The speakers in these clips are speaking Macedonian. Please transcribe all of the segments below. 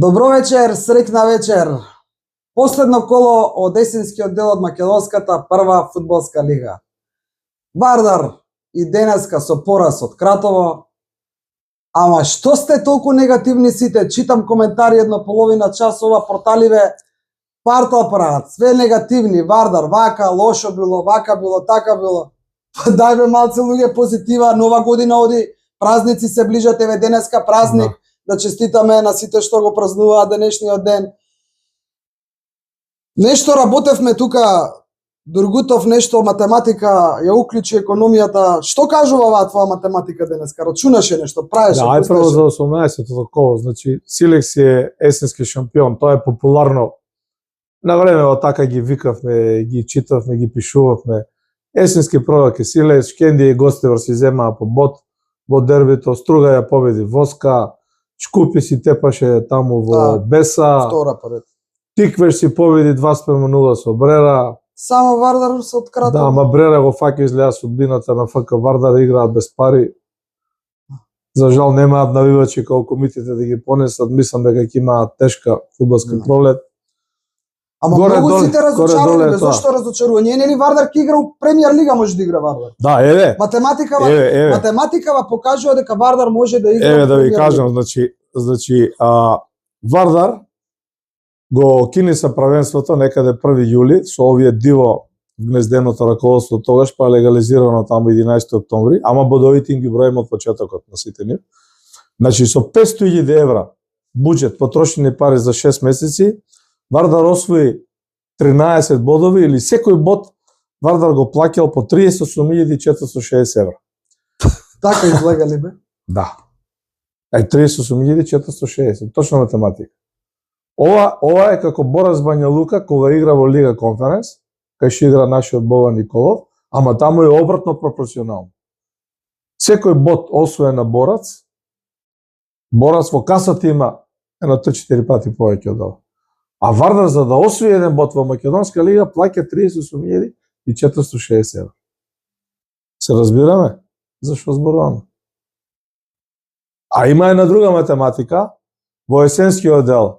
Добро вечер, среќна вечер. Последно коло од есенскиот дел од македонската прва фудбалска лига. Вардар и денеска со пораз од Кратово. Ама што сте толку негативни сите? Читам коментари едно половина час, ова порталиве партал прават, све негативни. Вардар вака, лошо било, вака било, така било. Па дајме малце луѓе позитива, нова година оди, празници се ближат, еве денеска празник. Да честитаме на сите што го празнуваат денешниот ден. Нешто работевме тука, Дургутов нешто математика ја уклучи економијата. Што кажува оваа твоја математика денеска? Рачунаше нешто, правеше? Да, ај прво за 18-то коло, значи Силекс е есенски шампион, тоа е популарно. На време така ги викавме, ги читавме, ги пишувавме. Есенски prvak е Силекс, Шкенди и Гостевар си земаа по бот во дербито, Струга ја победи Воска, Шкупи си тепаше таму во Беса. Втора поред. Тиквеш си победи 2:0 со Брера. Само Вардар се откратува. Да, ама Брера го фаќа изгледа судбината на ФК Вардар, играат без пари. За жал немаат навивачи како комитите да ги понесат, мислам дека ќе имаат тешка фудбалска пролет. Ама многу сите разочарани, зошто разочарува? Не е ли Вардар ќе игра у Премиер лига, може да игра Вардар? Да, еве. Математикава покажува дека Вардар може да игра. Еве да ви кажам, значи Вардар го кини са правенството некаде 1 јули со овие диво гнезденото раководство тогаш, па легализирано таму 11 октомври, ама бодовите им ги броиме од почетокот на сите нив. Значи со 500.000 евра буџет потрошени пари за 6 месеци, Вардар освои 13 бодови или секој бод Вардар го плаќал по 38.460 евра. Така излега ли бе? Да. 38.460, точна математика. Ова е како Борас Бања Лука кога игра во Лига Конференс, кај што игра нашиот Бован Николов, ама таму е обратно пропорционално. Секој бод освоен на Борас во касата има едно 3-4 пати повеќе од ова. А Вардар за да освои еден бод во Македонска лига плаќа 38.460 евра. Се разбираме? Зашо зборуваме? А има една друга математика во есенскиот дел.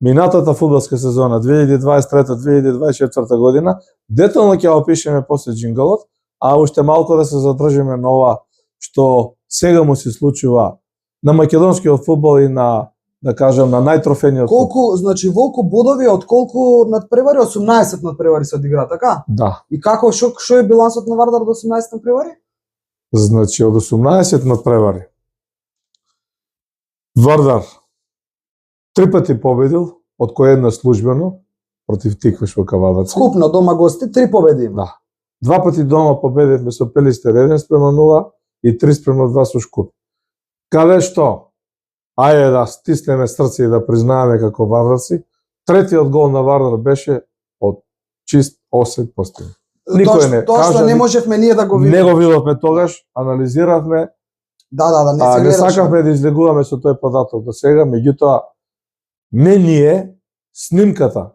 Минатата фудбалска сезона 2023-2024 година, детално ќе опишеме после джингалот, а уште малку да се задржиме на ова што сега му се случува на македонскиот фудбал и на, да кажам, на најтрофениот. Колку, значи волку бодови од колку надпревари? 18 надпревари се одигра, така? Да. И како, што е билансот на Вардар до 18 надпревари? Значи од 18 надпревари Вардар 3 пати победил, од кој една службено против Тиквеш во Кавадаци. Скупно дома гости 3 победи. Да. 2 пати дома победивме со Пелистер 1:0 и 3:2 со Шкуп. Каде што? Ајде да стиснеме срце и да признаеме како вардарци, третиот гол на Вардар беше од чист осет постигнат. Никој не тоа што не можевме ние да го видиме. Не го видовме тогаш, анализиравме. Да, не се гледаше. Не сакавме да излегуваме со тој податок до сега, меѓутоа не ние, снимката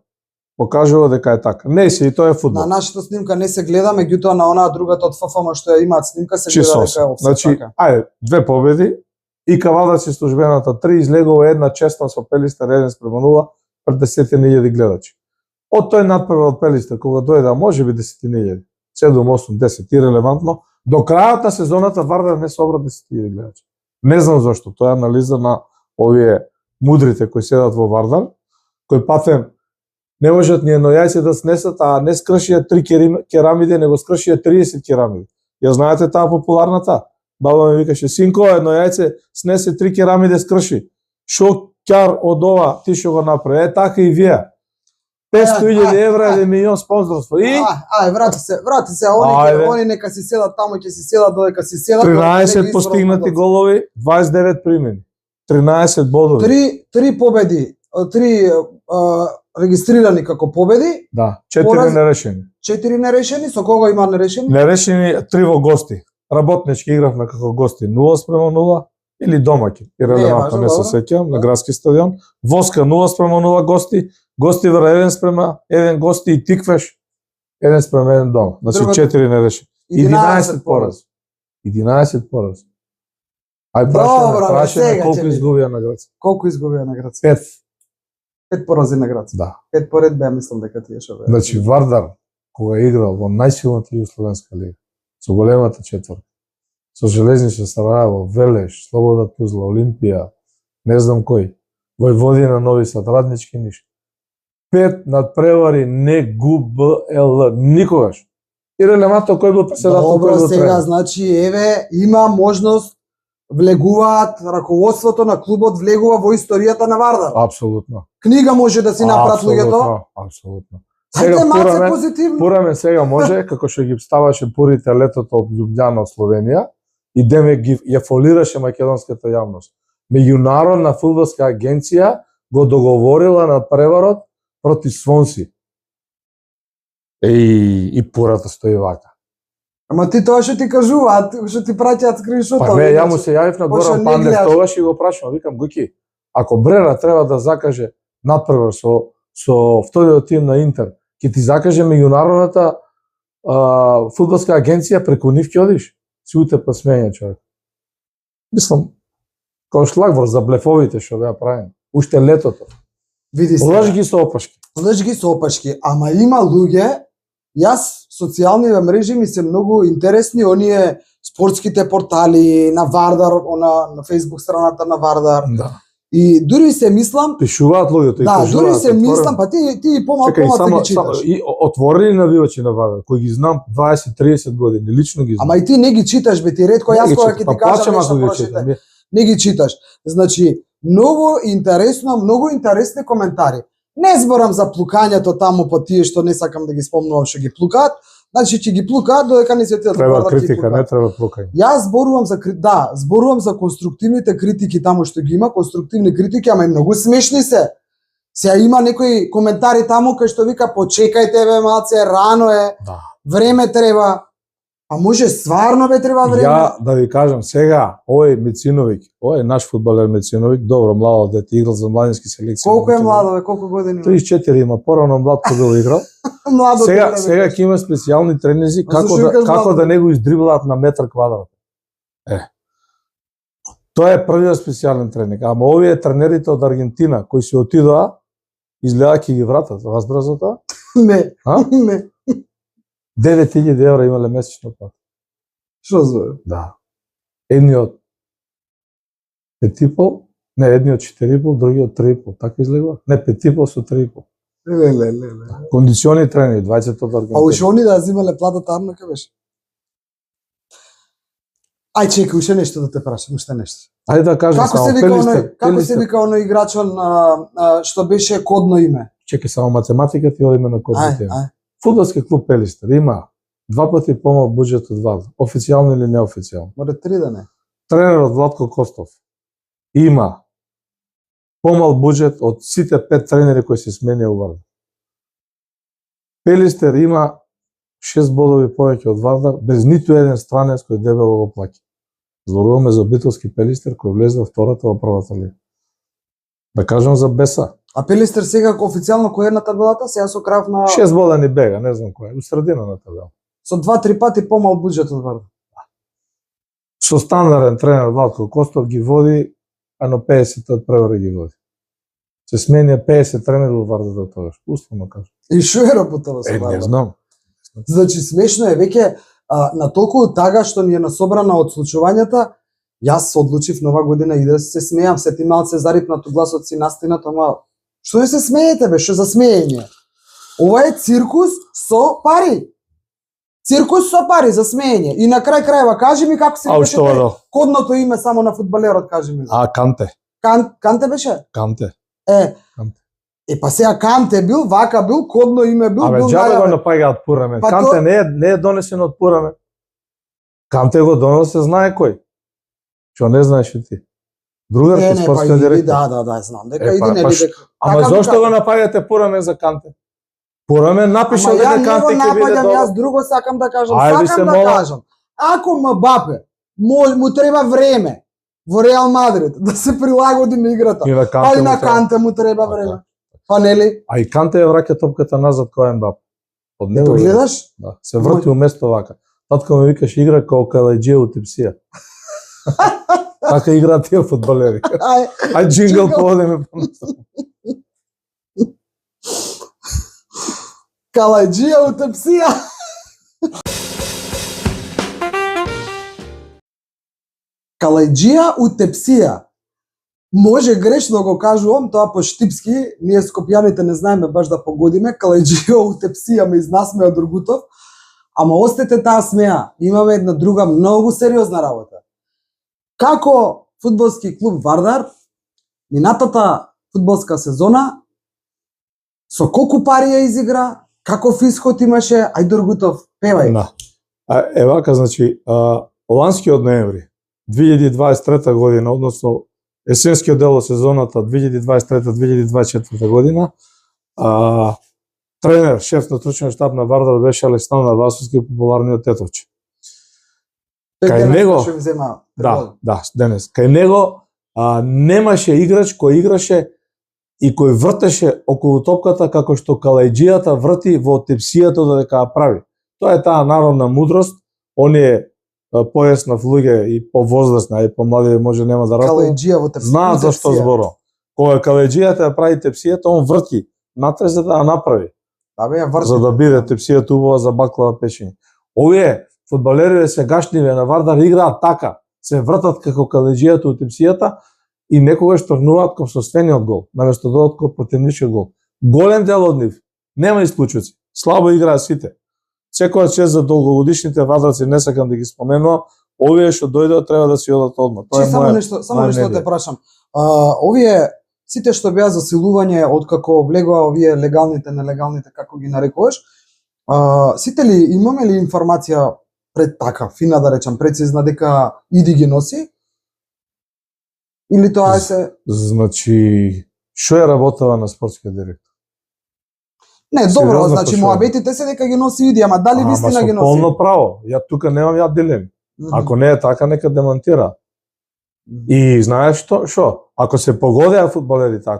покажува дека е така. Не се, и тоа е фудбал. На нашата снимка не се гледа, меѓутоа на онаа другата од ФФМ што ја имаат снимка се гледа дека е опсет. Значи, ајде, 2 победи и Кавадаци службената 3 излегува една честна со Пелистер 1:0 пред 10.000 гледачи. Од тој надпревар од Пелистер кога дојде, можеби 10.000, 7, 8, 10, ирелевантно, до крајот на сезоната Вардар не собра 10.000 гледачи. Не знам зошто, тоа е анализа на овие мудрите кои седат во Вардар, кои патем не можат ни едно јајце да снесат, а не скршија 3 керамиди, него скршија 30 керамиди. Ја знаете таа популарната? Баба ми викаше, синко, едно јајце снесе 3 керамиди скрши. Шо ќар од ова ти што го направи? Така и вие. 500.000 евра, 1 милион спонзорство. И? Врати се, они нека си седат таму, ќе си седат додека си седат. 13 постигнати голови, 29 примени. 13 бодови. 3 победи, 3 регистрирани како победи. Да, 4 нерешени. 4 нерешени, со кого има нерешени? Нерешени 3 во гости. Работнички игравме како гости 0:0 или домаќи. Ирелевантно не се сеќавам, на градски стадион. Воска 0:0 гости, Гостивар 1:1 гости и Тиквеш 1:1 дома. Значи 4 нерешени. 11 пораз. 11 пораз. Ај Добро, бе, прашање сега колку ќе видим. изгубија на Грција. Колку изгубија на Грација? 5. 5 порази на Грација. Да. 5 поред беа, мислам дека тие што беа. Значи Вардар кога е играл во најсилната југословенска лига, со големата четврта, со Железниче Сараево, Велеш, Слобода Тузла, Олимпија, не знам кој, Војводина, Нови Сад, Раднички Ниш. 5 надпревари не ГУБЛ никогаш. И релевантно кој бил председател, Добро, кој бил сега тренер. значи еве има можност влегуваат раководството на клубот влегува во историјата на Вардар. Апсолутно. Книга може да си направат луѓето. Апсолутно. Хајде малце Пураме- позитивно. Пураме сега може, како што ги ставаше пурите летото од Љубљана од Словенија, и деме ги ја фолираше македонската јавност. Меѓународна фудбалска агенција го договорила на преварот против Свонси. И пурата стои вака. Ама ти тоа што ти кажуваат, што ти праќаат скриншотови. Па не, ја му се јавив на Пошто Горан не Пандев гледаш. тогаш и го прашувам, викам Гуки, ако Брера треба да закаже надпревар со вториот тим на Интер, ќе ти закаже меѓународната фудбалска агенција преку нив ќе одиш? Си утепа смење човек. Мислам, како шлагвор за блефовите што беа правени. Уште летото. Види се. Лаж ги со опашки. Лъж ги со опашки, ама има луѓе, јас социјалните мрежи ми се многу интересни, оние спортските портали на Вардар, на Facebook страната на Вардар. Да. И дури се мислам, Пишуваат луѓето и да, кажуваат. дури се мислам, па ти помалку Чекај, само ги читаш. и отворени навивачи на Вардар, кои ги знам 20-30 години, лично ги знам. Ама и ти не ги читаш, бе, ти ретко јас кога ќе ти кажам нешто прочитам. Не ги читаш. Значи, многу интересно, многу интересни коментари. Не зборам за плукањето таму по тие што не сакам да ги спомнувам што ги плукаат. Значи ќе ги плукаат додека не се Треба критика, не треба плукање. Јас зборувам за зборувам за конструктивните критики таму што ги има, конструктивни критики, ама и многу смешни се. Сега има некои коментари таму кај што вика почекајте бе малце, рано е, Да. време треба. А може стварно бе треба време? Ја да ви кажам сега, овој Мециновиќ, овој наш фудбалер Мециновиќ, добро младо дете играл за младински селекции. Колку е младо бе, колку години? 34 има, порано млад кој бил играл. Младо Сега дете, бе. сега ќе има специјални тренинзи А зашо како кажеш да младо? не го издриблаат на метар квадрат. Тоа е првиот специјален тренинг, ама овие тренерите од Аргентина кои се отидоа, изгледа ќе ги вратат, разбра за тоа? Не, А? не. 9000 евра имале месечно плата. Што за? Да. Едниот 5,5, не, едниот 4,5, другиот 3,5, така излегува? Не, 5,5 со 3,5. Не. Кондициони тренери, 20 од А Аргентина. уште они да земале платата арно ке беше? Ај чекај, уште нешто да те прашам, уште нешто. Ајде да кажам Како само, се вика Пелистер, оној, како се Пелистер. вика оној играчот што беше кодно име? Чекај само математиката и одиме на кодните Ај, теми. ај. Фудбалски клуб Пелистер има 2 пати помал буџет од Вардар, официјално или неофицијално. Море 3 да не. Тренерот Владко Костов има помал буџет од сите 5 тренери кои се сменија у Вардар. Пелистер има 6 бодови повеќе од Вардар, без ниту еден странец кој дебело го плаќа. Зборуваме за битолски Пелистер кој влезе во втората во првата лига. Да кажам за Беса. А Пелистер сега официјално кој е на табелата? Сега со крав на 6 бода ни бега, не знам кој е, у средина на табела. со 2-3 пати помал буџет од Вардар. Со стандарден тренер Владко Костов ги води, а на 50 од превари ги води. Се сменија 50 тренери во Вардар до тогаш. Условно кажам. И што е работава со Не Вардар? знам. Значи смешно е веќе на толку тага што ни е насобрана од случувањата, јас се одлучив нова година и да се смејам, се ти малце зарипнато гласот си настинат, ама што не се смеете бе, што за смеење? Ова е циркус со пари. Циркус со пари за смеење. И на крај крајва кажи ми како се А викаше што тој да? кодното име само на фудбалерот, кажи ми. А Канте, Канте беше? Канте. Канте. Па сега Канте бил, вака бил, кодно име бил, Абе бил џабе го најавен. напаѓаат Пурамен. Па Канте то- не е донесен од Пурамен. Канте го доносе знае кој. Што не знаеш и ти? Другар Не, ти па спортски иди, директор. да, знам дека Е, иди па, не па биде. Ама Така ми зошто кажа. го напаѓате Пурамен за Канте? Пурамен напиша Ама ја дека не го Канте ќе биде напаѓам, јас добар. друго сакам да кажам. Ајде Сакам се да мола. кажам. Ако Мбапе му треба време во Реал Мадрид да се прилагоди на играта, И на па Канте и на му треба. Канте му треба Така. време. Па нели? А и Канте ја враќа топката назад кој Мбапе. Од него. Ето гледаш? Да, се врти уместо вака. Татко ми викаше игра како Калајдже у Тепсија. Така играат тие фудбалери. Ај, Ај джингл Джингл. поводиме понатаму. калајџија утепсија. Калајџија утепсија. Може грешно го кажувам, тоа по штипски, ние скопјаните не знаеме баш да погодиме, калајџија утепсија ме изнасмеа Другутов, ама остете таа смеа, имаме една друга многу сериозна работа. Како фудбалски клуб Вардар, минатата фудбалска сезона, со колку пари ја изигра, каков исход имаше, ај Другутов, певај. Да. Евака, значи, ланскиот ноември, 2023 година, односно есенскиот дел од сезоната 2023-2024 година, тренер, шеф на стручен штаб на Вардар беше Александар Васовски, популарниот Тетовче. Тој Кај денес него- што ми зема Да, да, денес. Кај него немаше играч кој играше и кој вртеше околу топката како што калајџијата врти во тепсијата додека ја прави. Тоа е таа народна мудрост, оние појаснав луѓе и повозрастни, а и помлади може нема да работат. калајџија во тепсија. Знаат за што зборам. Кога калајџијата ја прави тепсијата, он врти натре за да ја направи, Да бе, ја врти. за да биде тепсијата убава за баклава печење. Овие фудбалерите сегашниве на Вардар играат така, се вртат како калајџијата у тепсијата и некогаш тргнуваат кон собствениот гол, наместо да додат кон противничкиот гол. Голем дел од нив, нема исклучоци, слабо играат сите. Секоја чест за долгогодишните вардарци, не сакам да ги споменувам, овие што дојдат треба да си одат одма. Тоа Чи е само моја. нешто, само моја нешто да мнение. те прашам. Овие сите што беа засилување откако влегоа овие легалните, нелегалните, како ги нарекуваш, сите ли имаме ли информација пред така, фина да речам, прецизна дека иди ги носи? Или тоа е се... Значи, што е работава на спортскиот директор? Не, добро, Сериозно значи прашувам. моабетите се дека ги носи иди, ама дали вистина ги носи? Полно право. Ја тука немам ја дилеми. Ако не е така, нека демонтира. И знаеш што? Ако се погодеа фудбалерите,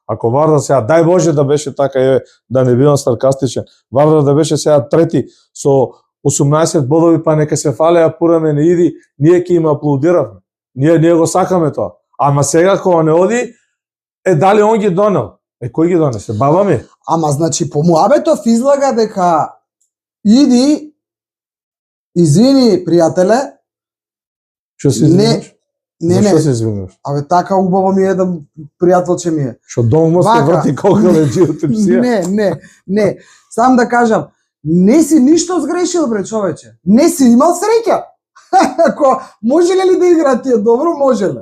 ако Вардар сега, дај Боже да беше така, да не бидам саркастичен, Вардар да беше сега трети со 18 бодови, па нека се фалеа пураме не иди, ние ќе им аплодиравме. Ние го сакаме тоа. Ама сега кога не оди, дали он ги донел? Кој ги донесе? Баба ми? Ама значи по муабетов излага дека иди, извини пријателе, Што се Не, извинуваш? не, Зашто не, се извинуваш? абе така убаво ми е еден пријателче ми е. Што дом му се Вака. врати колку леđи тепсија? Не, сам да кажам, не си ништо сгрешил бре човече. Не си имал среќа. Ако може ли да играат тие добро, може ли?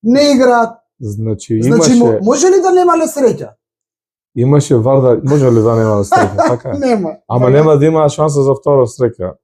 Не играат. Значи Значи имаше може ли да немале среќа? имаше Вардар, може ли да нема среќа, така е? Нема. Ама нема да има шанса за втора среќа.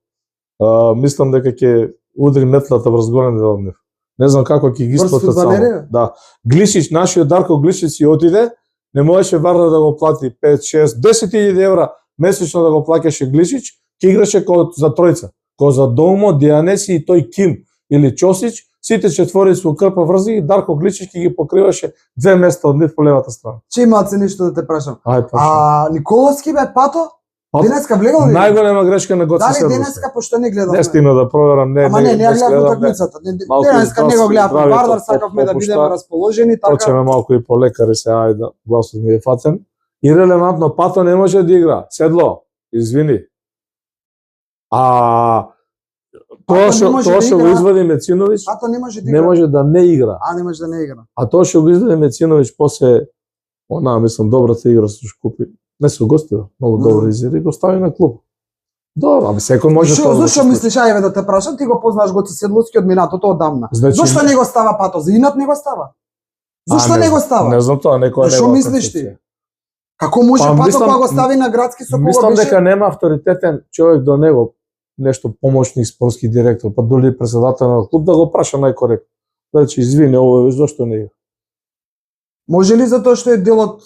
Мислам дека ќе удри метлата врз голем дел од нив. Не знам како ќе ги Врз исплатат само. фудбалери? Да. Глишич, нашиот Дарко Глишич си отиде, не можеше Вардар да го плати 5, 6, 10.000 евра месечно да го плаќаше Глишич, ќе играше за тројца. Ко за Домо, Дианеси и тој Ким или Чосич, сите четвори со крпа врзи и Дарко Гличич ќе ги покриваше 2 места од нив по левата страна. Че имаат се ништо да те прашам. Ај па. А Николовски бе Пато? Денеска влегол ли? Најголема грешка на Гоце Дали Сербовска. денеска пошто не гледавме? Не стигна да проверам, Ама не гледам, гледав не. утакмицата. Малку Денеска не го гледав здравјето, Вардар, сакавме да попушта. бидеме расположени, така. Почеме малку и по лекари се, ајде, гласот ми е фатен. Ирелевантно, Пато не може да игра. Седло, извини. А Пато тоа не може да што го игра. извади Мециновиќ, Пато не може да не игра. може да не игра. А не може да не игра. А тоа што го извади Мециновиќ после мислам добрата игра со Шкупи, не со гостива, многу добро изигра и го стави на клуб. Добро, ами секој може Што тоа да зошто се мислиш, ајде да те прашам, ти го познаш Гоце Седловски од минатото одамна. Значи- Зошто не го става Пато? За инат не го става? Зошто А, не го става? Не знам тоа, некоја Што негова мислиш ти? концепција. Како може Па, Пато мислам- кога го стави на градски со кого Мислам беше? дека нема авторитетен човек до него, нешто помошник спортски директор, па доли председател на клуб да го праша најкоректно. Значи, извини, ово зошто не игра? Може ли затоа што е дел од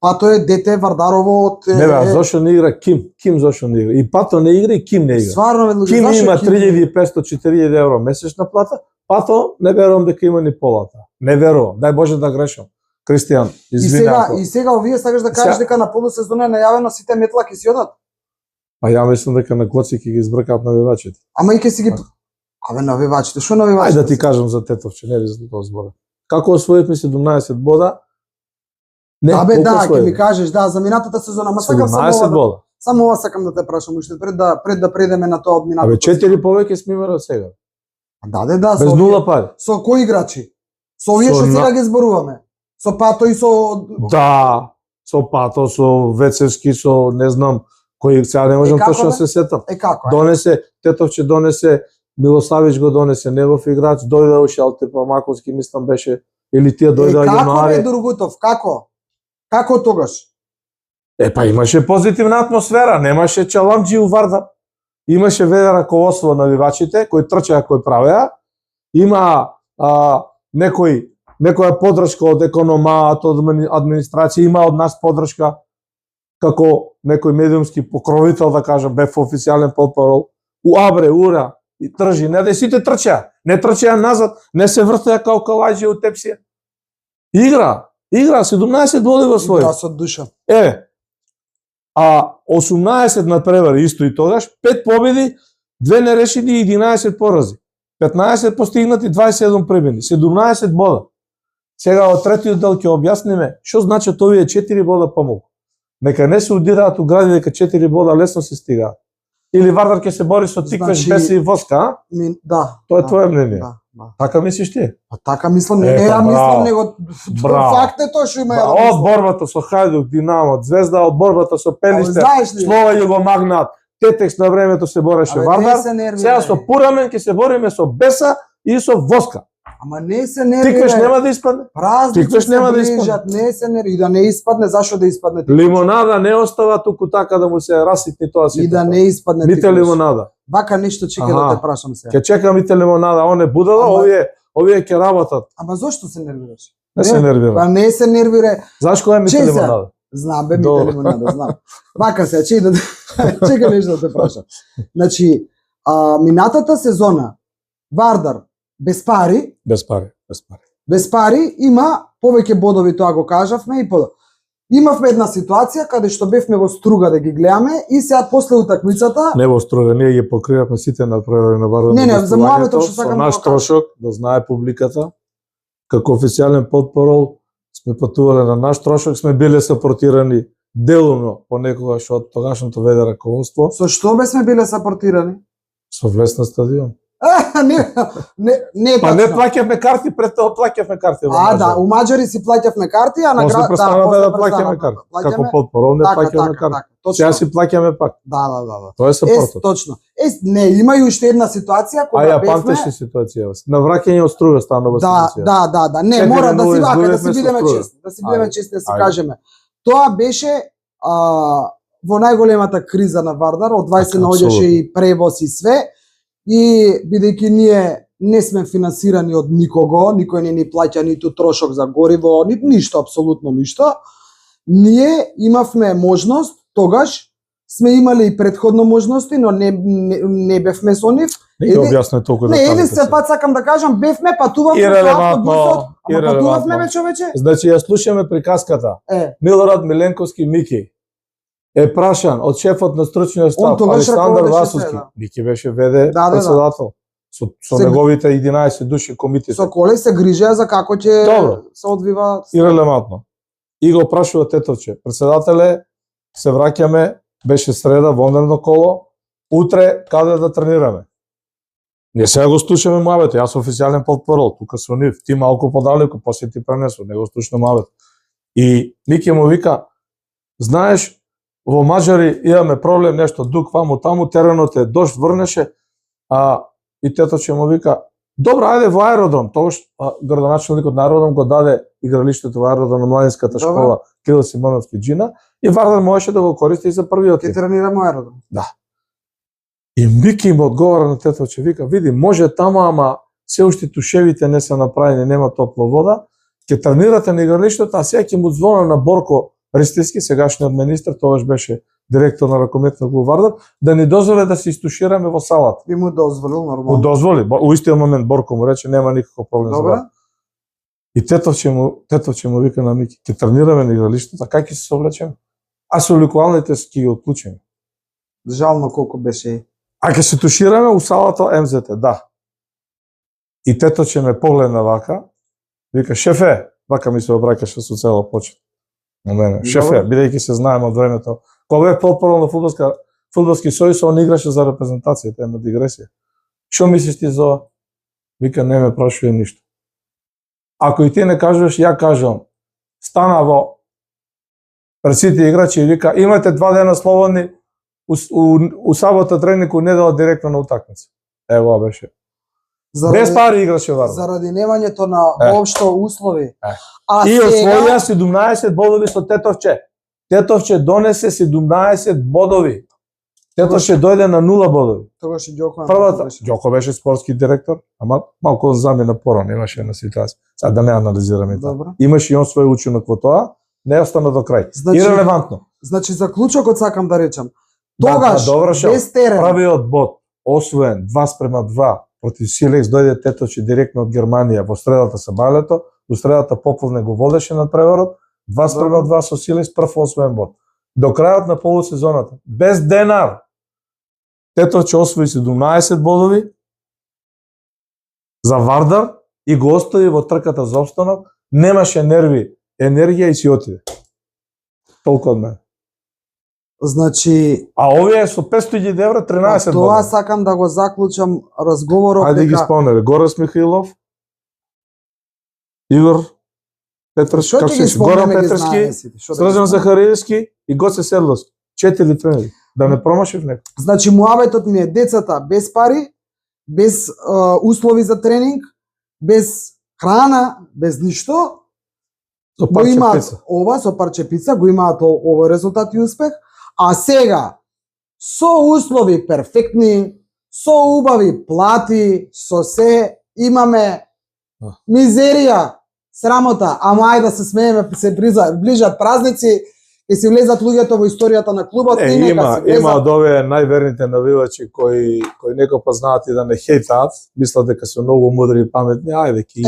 Пато е дете Вардарово од Не бе, зошто не игра Ким? Ким зошто не игра? И Пато не игра и Ким не игра. Стварно бе, луѓе, Ким зашо има Ким? 3500-4000 евро месечна плата, Пато не верувам дека има ни полата. Не верувам, дај Боже да грешам. Кристијан, И извини сега, ако. и сега овие сакаш да кажеш Сега- дека на полусезона е најавено сите метла ќе си одат? Па ја мислам дека на Гоци ќе ги избркаат навивачите. Ама и ќе си ги Абе, навивачите, што Ајде навивачите? да ти кажам за Тетовче, не ли за тоа збора. Како освоивме 17 бода? Не, Абе, колку да, ќе освоивме? ми кажеш, да, за минатата сезона, ма сакам само 17 ова да, бода. само ова сакам да те прашам уште пред да предеме на тоа од минатата. Абе, 4 повеќе сме имали од сега. Да, Без нула пари. Со кои играчи? Со овие Со што сега на- ги зборуваме. Со Пато и со Да, со Пато, со Вецевски, со не знам кои сега не можам како, точно да бе? се сетам. како? Донесе Тетовче донесе Милосавич го донесе негов играч, дојде уште Алтепамаковски мислам беше или тие дојдоа како бе јануари. Дургутов, како? Како тогаш? Па имаше позитивна атмосфера, немаше чаламџи у Вардар. Имаше веде раководство на навивачите кои трчаа, кои правеа. Има некоја поддршка од економаат, од администрација, има од нас поддршка како некој медиумски покровител, да кажам, бев официјален потпорол. У Абре, Ура, и тржи, не да сите трчаа, не трчаа назад, не се вртеа као калаџи од Тепсија. Игра 17 боди во свој. Игра со душа. 18 надпревари исто и тогаш, 5 победи, 2 нерешени и 11 порази. 15 постигнати, 27 пребени, 17 бода. Сега од третиот дел ќе објасниме што значат овие 4 бода помалку. Нека не се удираат у гради дека 4 бода лесно се стигаат. Или Вардар ќе се бори со Тиквеш, Значи, Беси и Воска, а? Да. Тоа е твое мнение. Да. Така мислиш ти? Па така мислам, не Ето, ја браво. мислам, него Браво. факт е тоа што има ја да Од мислам. борбата со Хајдук, Динамо, Звезда, од борбата со Абе, Пелиште, знаеш ли? Слова ја го магнат, Тетекс на времето се бореше Абе, Вардар, не се нервирај. сега со Пурамен ќе се бориме со Беса и со Воска. Ама не се Тиквеш нервирај. нема да испадне. Празници Тиквеш се нема да ближат, не се нервирај. И да не испадне, зашо да испадне Тиквеш? Лимонада не остава туку така да му се раситни тоа сите. И да не испадне Мите Тиквеш. лимонада. Вака нешто чека Аха. да те прашам сега. Ќе чекам мите лимонада, он е будала, Ама- овие ќе работат. Ама зошто се нервираш? Не се нервира. Па не се нервирај. Знаеш која е мите Чеса. лимонада? Знам, бе, Добро. мите лимонада, знам. Вака се, чека нешто да те прашам. Значи, минатата сезона Вардар без пари, Без пари. без пари има повеќе бодови, тоа го кажавме и имавме една ситуација каде што бевме во струга да ги гледаме и сега после утакмицата Не во строга, ние ги покривавме сите надпревари на Вардар. Не, на за гостувањето, мојавето што со сакам да наш го кажам. трошок, да знае публиката, како официјален потпорол, сме патувале на наш трошок, сме биле сапортирани делумно понекогаш од тогашното веде раководство со што бесме биле сапортирани? со влез на стадион. Не Па не тачно. плаќавме карти, пред тоа плаќавме карти во Да, Маđari. у Маđари си плаќавме карти, а на После град престанавме да после плаќаме престанавме. карти. Плаќаме- Како потпорол не плаќаме карти. Точно. Сега си плаќаме пак. Да. Тоа е сапортот. Точно. Не, има и уште една ситуација А кога ја бевме. памтиш ли ситуација? На враќање од струга станува Да, ситуација. да. Не, 4:0 мора да си вака, да изгубивме си со бидеме струја. честни, да си бидеме Ајде, честни, да си ајде. кажеме. Тоа беше во најголемата криза на Вардар, од 20 наоѓаше Апсолутно. и превоз и све. И бидејќи ние не сме финансирани од никого, никој не ни плаќа ниту трошок за гориво, ништо, апсолутно ништо. Ние имавме можност, тогаш сме имали и предходно можности, но не бевме со нив. Не ги објасне толку Не, детали. единствен пат сакам да кажам, бевме, патувавме со Ирелевантно, автобусот, ама ирелевантно. патувавме бе човече. Значи ја слушаме приказката. Е, Милорад Миленковски Мики е прашан од шефот на стручниот Он став тогаш Александар раководеше Васовски. се, да. Мики беше веде Да. председател со Се- неговите 11 души комитет. со коле се грижеа за како ќе Добро. се одвива. Ирелевантно. И го прашува Тетовче, председателе, се враќаме, беше среда, вонерно коло, утре каде да тренираме? Ние сега го слушаме мавето, јас официјален потпорол, тука со нив, ти малку подалеку, после ти пренесу, не го слушна мавето. И Мики му вика, знаеш, во Маđари имаме проблем, нешто дук ваму таму, теренот е дошт врнеше, и Тетовче му вика, добро, ајде во аеродром, тогаш градоначелникот на аеродром го даде игралиштето во аеродром на младинската Добро. школа Кирил Симоновски Джина и Вардар можеше да го користи и за првиот Ќе тим. тренираме аеродром. И Мики им одговара на Тетовче, вика, види, може таму, ама се уште тушевите не се направени, нема топла вода, ќе тренирате на игралиштето, а сега ќе му звона на Борко Ристиски, сегашниот министр, тогаш беше директор на ракометниот клуб Вардар, да ни дозволе да се истушираме во салата. Би му дозволил Му нормално. дозволи, у истиот момент Борко му рече нема никаков проблем за Добре. Вардар. И Тетовче му вика на Мики, ќе тренираме на игралиштето, а кај ќе се совлечеме? А со ликуалните ќе ги отклучиме. Жално колку беше. А ќе се тушираме у салата МЗТ, да. И Теточе ме погледна вака, вика, шефе, вака ми се обраќаше со цела почит на мене. Шефе, бидејќи се знаеме од времето. Кога бев потпорал на фудбалски сојуз, он играше за репрезентацијата, една дигресија. Што мислиш ти за ова? Вика, не ме прашувај ништо. Ако и ти не кажуваш, ја кажувам. Стана во пред сите играчи и вика, имате 2 дена слободни, у сабота тренинг, у недела директно на утакмица. Ево беше. Без пари играше Вардар. Заради немањето на воопшто услови. А И сега освоја 17 бодови со Тетовче. Тетовче донесе 17 бодови. Тетовче дојде на 0 бодови. тогаш и Ѓоко Првата, Ѓоко беше спортски директор, ама малку замена порано, имаше една ситуација. Сега да не анализираме тоа. Добро. Имаше и он свој учинок во тоа, не остана до крај. Значи- Ирелевантно. Значи заклучокот сакам да речам. Да, Тогаш довршав. без терен. Првиот бод, освоен 2:2 против Силекс, дојде Тетовче директно од Германија во средата со Балето, у средата Поповне го водеше на преварот, 2:2 со Силекс, прв освоен бод. До крајот на полусезоната, без денар, Тетовче освои 17 бодови за Вардар и го остави во трката за опстанок, немаше нерви, енергија и си отиде. Толку од мене. Значи, А овие со 500.000 евра 13 тоа бодови. сакам да го заклучам разговорот Ајде ги спомнеме. Горас Михаилов, Игор Петрски, Што како ќе ги се Горан спомнеме, ги Петрски, знаеме сите, што да ги Срđan спомнеме. Захариевски и Гоце Седловски. 4 тренери. Да не промашив некој. Значи, муабетот ми е децата без пари, без услови за тренинг, без храна, без ништо, Со го парче имаат пица. ова со парче пица, го имаат овој резултат и успех, а сега со услови перфектни, со убави плати, со се имаме мизерија, срамота, ама ајде да се смееме, се ближат празници и се влезат луѓето во историјата на клубот и нека Има се влезат. има од овие најверните навивачи кои некој познаат и да не хейтаат, мислат дека се многу мудри и паметни, ајде ќе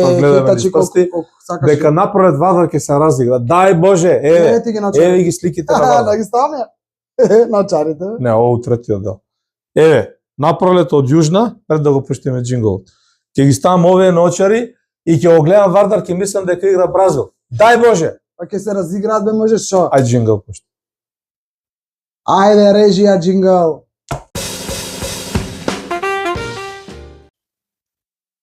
прогледаме хитачи низ прсти, колку сакаш. дека напред Вардар ќе се разигра. Дај Боже, Еве ти ги начари. еве ги сликите на Да Вардар. ги ставаме. Начарите. Не, ово третиот дел. Еве, напролет од Јужна, пред да го пуштиме джинголот. Ќе ги ставам овие наочари и ќе го гледам Вардар, ќе мислам дека игра Бразил. Дај Боже! Па ќе се разиграат, бе, може шо? Ај джингол пушти. Ајде, режија джингл.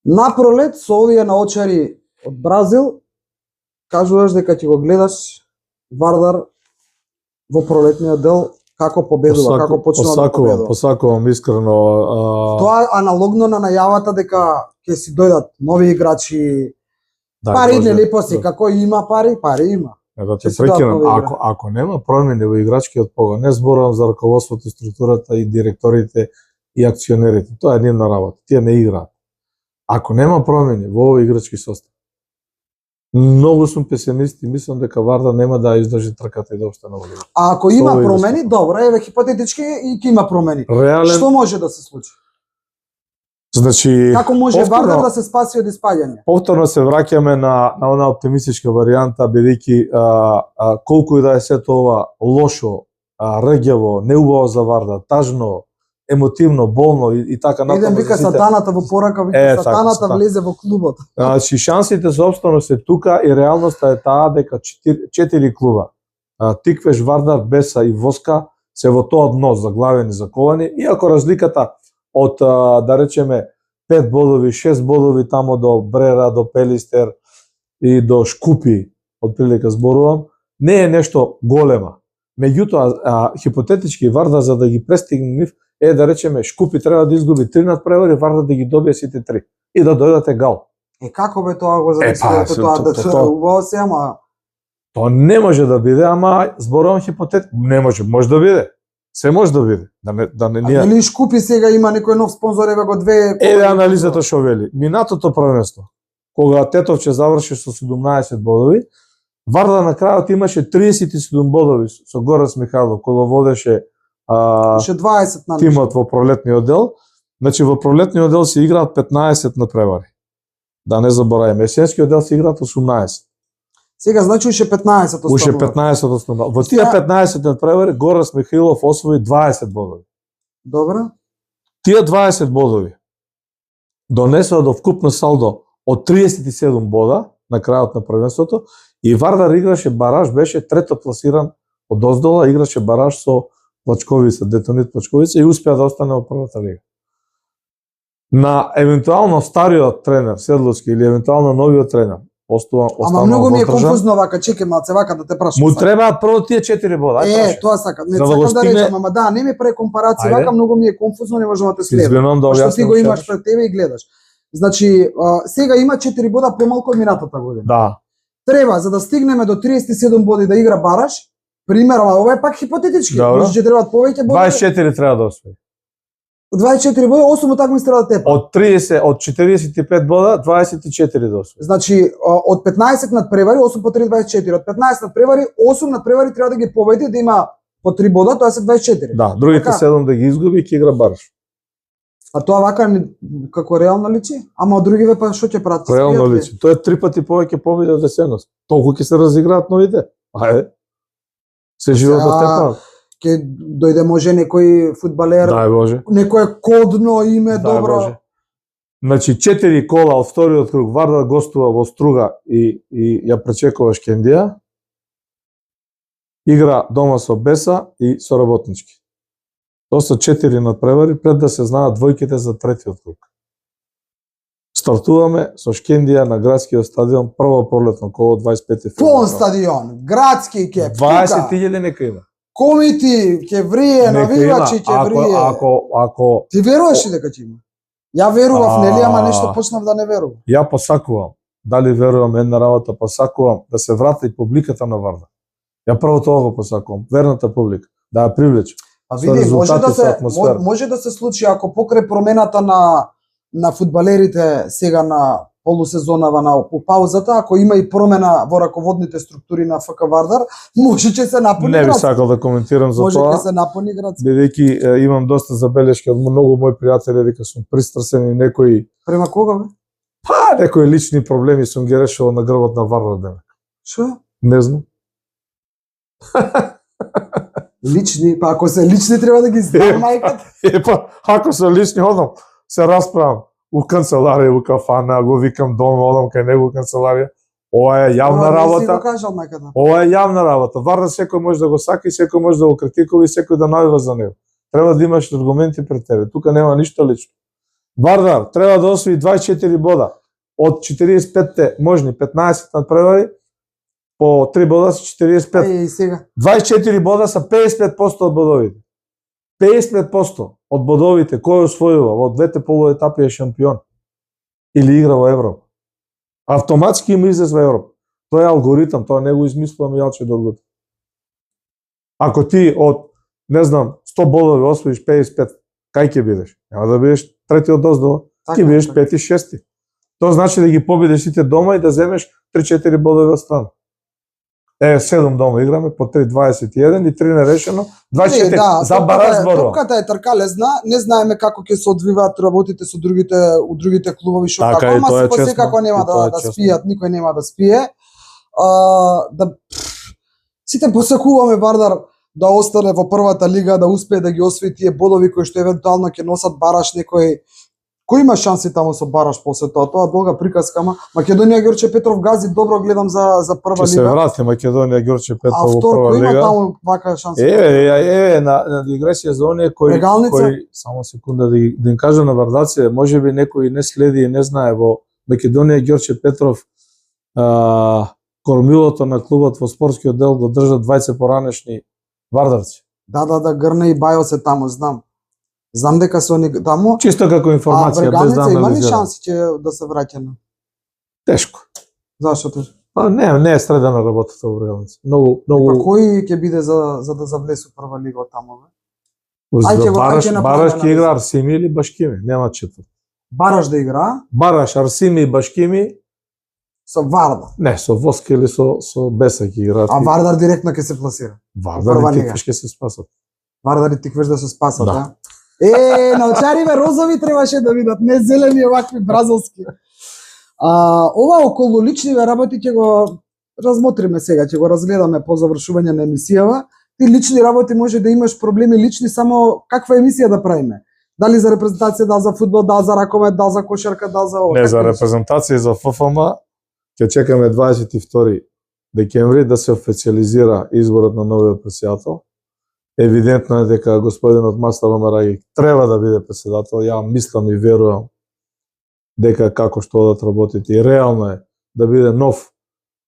Напролет со овие наочари од Бразил, кажуваш дека ќе го гледаш Вардар во пролетниот дел како победува, како почнува да победува. Посакувам искрено. Тоа аналогно на најавата дека ќе си дојдат нови играчи, Дај пари Боже, нели после, како има пари, пари има. Да ќе те си дадат прекинам, нови игра. ако нема промени во играчкиот погон, не зборувам за раководството, структурата и директорите и акционерите, тоа е нивна работа, тие не играат. Ако нема промени во овој играчки состав, многу сум песимист и мислам дека Вардар нема да издржи трката и да остане во лигата. А ако има Со овој промени, играч. добро, еве хипотетички и ќе има промени. Реален, Што може да се случи? значи, Како може повторно- Вардар да се спаси од испаѓање? повторно се враќаме на она оптимистичка варијанта, бидејќи колку и да е сето ова лошо, рѓаво, неубаво за Вардар, тажно, емотивно, болно и така Еден натаму вика за сите. сатаната во порака, вика Така, сатаната сатана. влезе во клубот. Значи, шансите за опстанок се тука и реалноста е таа дека 4 клуба, Тиквеш, Вардар, Беса и Воска, се во тоа дно заглавени, заковани, иако разликата од, да речеме, 5 бодови, 6 бодови тамо до Брера, до Пелистер и до Шкупи, од прилика зборувам, не е нешто голема. Меѓутоа, хипотетички Вардар за да ги престигне нив, е да речеме Шкупи треба да изгуби 3 надпревари, Вардар да ги добие сите 3 и да дојдат егал. Како бе тоа го Па, замислите тоа да тоа- убаво се, ама Тоа не може да биде, ама зборувам хипотетично. Не може да биде. Се може да биде. Да не ние. нели Шкупи сега има некој нов спонзор, еве го две. Еве анализата што вели. Минатото првенство, кога Тетовче заврши со 17 бодови, Вардар на крајот имаше 37 бодови со Горас Михайлов, кој го водеше Ше 20 на тимот во пролетниот дел. Значи во пролетниот дел се играат 15 надпревари. Да не забораваме, есенскиот дел се играат 18. Сега значи уште 15 Уште останува. 15 останува. Во тие Сега- 15 надпревари Горас Михайлов освои 20 бодови. Добро. Тие 20 бодови донесува до вкупно салдо од 37 бода на крајот на првенството и Вардар играше бараж, беше трето пласиран од оздола, играше бараж со Плачковица, Детонит Плачковица и успеа да остане во првата лига. На евентуално стариот тренер Седловски или евентуално новиот тренер останал Ама многу ми е водржан, конфузно вака, чекај малце вака да те прашам. му требаат прво тие 4 бода. Тоа сакам. Не За да го сакам да стигне- речам, ама да, не ми прави компарација, Ајде. вака многу ми е конфузно, не можам да те следам. Извинувам да Пошто ти објаснам. го уште имаш еднаш. пред тебе и гледаш. Значи, сега има 4 бода помалку од минатата година. Да. Треба за да стигнеме до 37 боди да игра бараш, пример, ама ова е пак хипотетички. Добро. Може ќе требаат повеќе боди. 24 треба да освои. 24 боди, 8 такмици треба да тепа. Од 30, од 45 бода, 24 да освои. Значи, од 15 надпревари, 8 по 3 24. Од 15 надпревари, 8 надпревари треба да ги победи, да има по 3 бода, тоа се 24. Да, другите Така. 7 да ги изгуби и ќе игра бараш. А тоа вака како реално личи? Ама од другиве па што ќе прават? Реално личи. Тоа е 3 пати повеќе победи од есенос. Толку ќе се разиграат новите. Ајде. Се живот Сега, степнат. Ќе дојде може некој фудбалер, Дај Боже. некое кодно име, Дај добро. Боже. Значи 4 кола од вториот круг Вардар гостува во Струга и ја пречекува Шкендија. Игра дома со Беса и со Работнички. Тоа се 4 надпревари пред да се знаат двојките за третиот круг. Стартуваме со Шкендија на градскиот стадион, прво пролетно коло 25 Полн стадион, градски ќе 20.000 нека има. комити ќе врие, навивачи ќе врие. Ако Ти веруваш ли дека ќе има? Ја верував, нели, ама А. нешто почнав да не верувам. ја посакувам, дали верувам една работа, посакувам да се врати и публиката на Вардар. Ја прво тоа го посакувам, верната публика, да ја привлече. А Со види, може резултати, да со се атмосфера. може да се случи ако покрај промената на фудбалерите сега на полусезонава на паузата, ако има и промена во раководните структури на ФК Вардар, може ќе се напуни Не би град. сакал да коментирам за Може ќе тоа, се напуни град. бидејќи имам доста забелешки од многу мои пријатели дека сум пристрасен и некои Према кога бе? некои лични проблеми сум ги решил на грбот на Вардар денек. Што? Не знам. Лични, па ако се лични треба да ги знам мајката. Па, ако се лични одам, се расправам у канцеларија, у кафана, го викам дома, одам кај него у канцеларија. Ова е јавна Ама, не си работа. го кажал мајката. Ова е јавна работа. Вардар секој може да го сака и секој може да го критикува и секој да навива за него. Треба да имаш аргументи пред тебе. Тука нема ништо лично. Вардар треба да освои 24 бода од 45-те можни 15 надпревари по 3 бода се 45. Ај, сега. 24 бода са 55% од бодовите. 55% од бодовите кој освојува во двете полуетапи е шампион или игра во Европа. Автоматски има излез во Европа. Тоа е алгоритам, тоа не го измислувам Јалче Долгот. Ако ти од, не знам, 100 бодови освоиш 55, кај ќе бидеш? Няма да бидеш трети од оздола, ќе бидеш Така. пети, шести. Тоа значи да ги победиш сите дома и да земеш 3-4 бодови од страна. 7 дома играме по 3-21 и 3 нерешено, 24 за бараж зборува. Топката е тркалезна, не знаеме како ќе се одвиваат работите со другите клубови што Така како, и ама тоа е се честно, секако нема и тоа е да честно. спијат, никој нема да спие. Сите посакуваме Вардар да остане во првата лига, да успее да ги освои тие бодови кои што евентуално ќе носат бараш некој. Кој има шанси таму со бараш после тоа? Тоа долга приказка, ама Македонија Ѓорче Петров гази добро, гледам за прва Ќе се лига. врати Македонија Ѓорче А Петров во втор прва кој има лига. таму вака шанси? На дигресија за оние Регалница? кои само секунда да им кажам на вардаците, можеби некој не следи и не знае во Македонија Ѓорче Петров кормилото на клубот во спортскиот дел го држат двајца поранешни вардарци. Да, Грне и Бајо се таму, знам. Знам дека се они таму. Чисто како А информација, без Бреганица да има ли анализирам. шанси ќе да се враќа? Тешко. Зашто тешко? Не е средана работата во Бреганица. Многу Па многу кој ќе биде за да завлесе у прва лига од таму? Бе? за Ајде Бараш направиме Бараш ќе анализа. игра Арсими или Башкими, нема четврт. Бараш да игра Бараш, Арсими и Башкими, со Вардар. не, со Воска или со Беса ќе играат. А Вардар директно ќе се пласира. Вардар прва и лига. Тиквиш ќе се спасат. Вардар и Тиквеш да се спасат, Да. да? Научариве розови требаше да видат, не зелени овакви бразилски. Ова околу личниве работи ќе го размотриме сега, ќе го разгледаме по завршување на емисијава. Ти лични работи може да имаш проблеми лични, само каква емисија да правиме? Дали за репрезентација, дали за фудбал, дали за ракомет, дали за кошарка, дали за ова? Не, за Како беше? репрезентација и за ФФМ ќе чекаме 22 декември да се официализира изборот на новиот претседател. Евидентно е дека господинот Мастар Омараги треба да биде претседател. Ја мислам и верувам дека како што одат работите и реално е да биде нов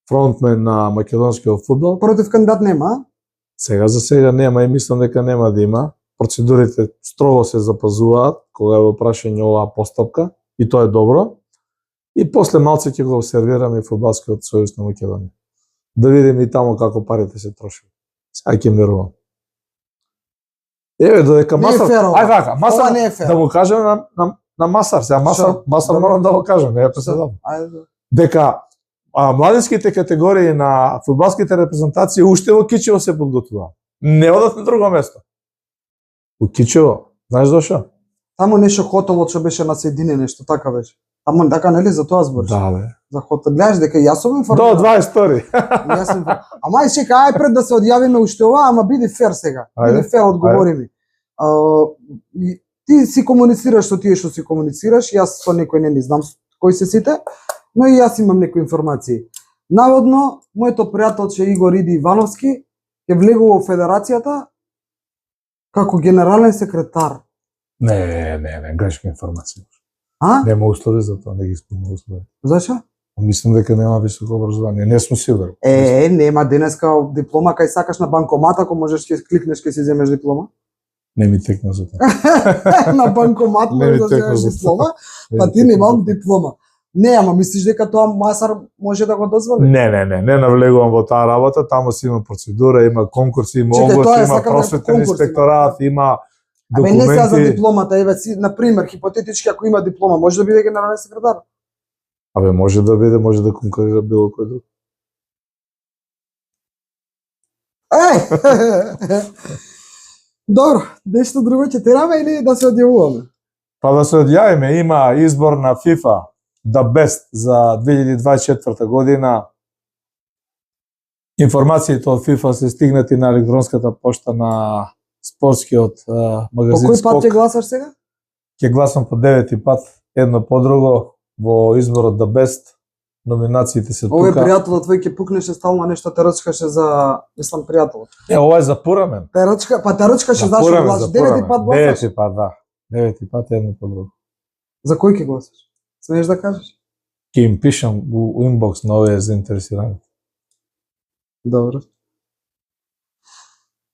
фронтмен на македонскиот фудбал. Против кандидат нема, а? За сега нема и мислам дека нема да има. Процедурите строго се запазуваат кога е во прашање оваа постапка и тоа е добро. И после малце ќе го обсервираме и Фудбалскиот сојуз на Македонија. Да видиме и таму како парите се трошат. Сега ќе верувам. Еве додека Не е Масар, фер ова. ај вака, Ова Масар не е фер. да му кажеме на Масар, сега Шо? Масар Добро. морам да го кажам, не е преседател. Ајде. Дека младинските категории на фудбалските репрезентации уште во Кичево се подготвуваат. Не одат на друго место. Во Кичево, знаеш зашо? Таму нешто хотелот што беше на Соединение, нешто така беше. Таму така нели за тоа збориш? Да, бе. За хотел. Гледаш дека јас сум До информиран. 22. Јас сум информиран. Ама ај чека, ај пред да се одјавиме уште ова, ама биди фер сега. Ајде. Биди фер, одговори ми. И ти си комуницираш со тие што си комуницираш, јас со некој не знам кои се сите, но и јас имам некои информации. Наводно, моето пријателче Игор Иди Ивановски ќе влегува во федерацијата како генерален секретар. Не, грешка информација. А? Нема услови за тоа, не ги спомнува услови. Зашо? Мислам дека нема високо образование, не сум сигурен. Нема денеска диплома кај сакаш на банкомат, ако можеш ќе кликнеш ќе си земеш диплома. Не ми текна за тоа. На банкомат Не можеш ми да текна земеш за диплома, Не па ми ти текна немам за тоа. диплома. Не, ама мислиш дека тоа Масар може да го дозволи? Не навлегувам во таа работа, таму си има процедура, има конкурси, има Чекај, оглас, тоа е, има сакам да просветен конкурс има. инспекторат, има Абе не сега за документи. дипломата, еве си на пример хипотетички ако има диплома, може да биде генерален секретар. Абе може да биде, може да конкурира било кој друг. Добро, нешто друго ќе тераме или да се одјавуваме? Па да се одјавиме, има избор на FIFA The Best за 2024 година. Информациите од FIFA се стигнати на електронската пошта на спортскиот По магазин кој пат Скок. ќе гласаш сега? Ќе гласам по 9 пат, едно по друго, во изборот The Best. Номинациите се Овој тука. пријателот твој ќе пукнеше стално нешто те рачкаше за, мислам, пријателот. Ова е за Пурамен. Те рачкаше зашо гласаш? 9 пат гласаш? 9 пат, да. 9 пат едно по друго. За кој ќе гласаш? Смееш да кажеш? Ќе им пишам у инбокс на овие заинтересирани. Добро.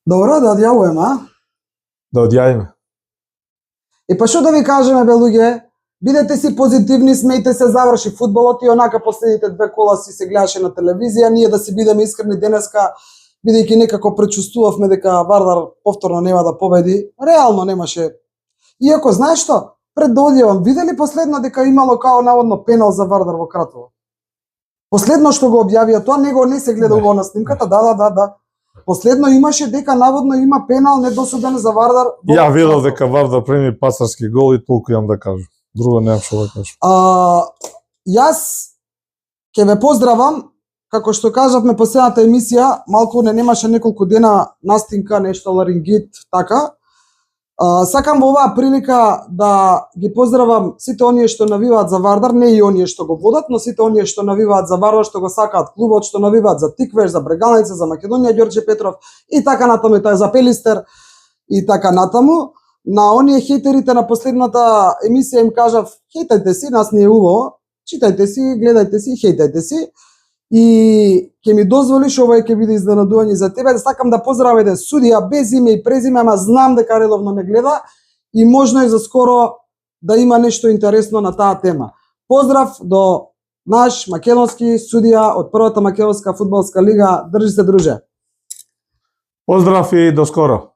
Добро, да одјавуваме, а? Да одјавиме. Па што да ви кажеме, бе, луѓе? Бидете си позитивни, смејте се, заврши фудбалот и онака последните 2 кола си се гледаше на телевизија. Ние да си бидеме искрени денеска, бидејќи некако пречувствувавме дека Вардар повторно нема да победи. Реално немаше. Иако, знаеш што? Пред да одјавам, видели последно дека имало као наводно пенал за Вардар во Кратово? Последно што го објавија тоа, него не се гледа на снимката, да. Последно имаше дека наводно има пенал недосуден за Вардар. Ја видов дека Вардар прими пацарски гол и толку имам да кажам. Друго немам што да кажам. Јас ќе ве поздравам, како што кажавме последната емисија, малку не немаше неколку дена настинка, нешто ларингит, така. Сакам во оваа прилика да ги поздравам сите оние што навиваат за Вардар, не и оние што го водат, но сите оние што навиваат за Вардар, што го сакаат клубот, што навиваат за Тиквеш, за Брегалница, за Македонија, Ѓорѓе Петров и така натаму, и за Пелистер и така натаму. На оние хейтерите на последната емисија им кажав, хейтајте си, нас не е убаво, читајте си, гледајте си, хейтајте си. И ќе ми дозволиш, ова ќе биде изненадување за тебе, да сакам да поздравам еден судија без име и презиме, ама знам дека редовно не гледа и можно и за скоро да има нешто интересно на таа тема. Поздрав до наш македонски судија од првата македонска фудбалска лига. Држи се, друже. Поздрав и до скоро.